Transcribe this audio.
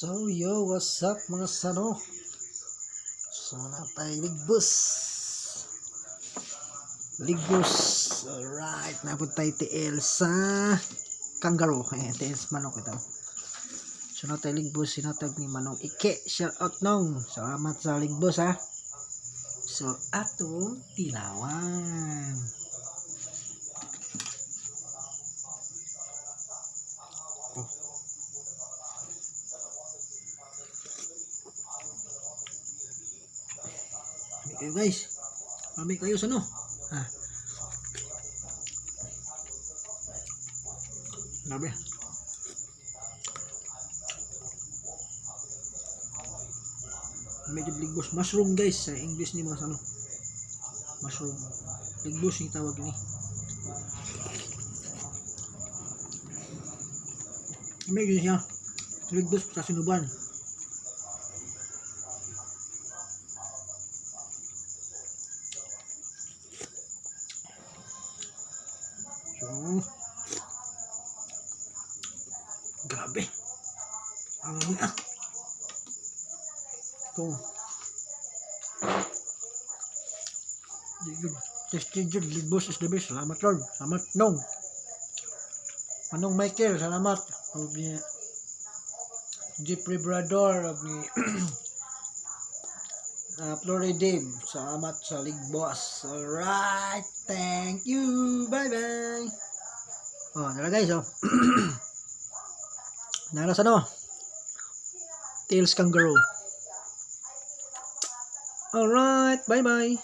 So yo, what's up mga sano? So na tayo Ligbos. Alright, napunta tayo TL sa Kangaroo. TL sa manok ito. So na tayo Ligbos, sinatag ni Manong Ike. Shout out nong. Salamat sa Ligbos ha. So atong tilawan. Kayo guys, mami kayo sa no ha, grabe medyo ligbos mushroom guys sa English ni mga ano, mushroom ligbos yung tawag ini. Medyo siya ligbos sa sinuban. Grabe. Ang ito. Tested yun. Ligbos is the best. Salamat Lord. Salamat Nong. Manong Michael. Salamat. Huwag niya. Jeffrey Brador. Huwag ni Floridim. Salamat sa Ligbos. Alright. Thank you. Bye bye. Oh, nara guys oh. Nara sa no? Tails Kangaroo. Alright, bye bye.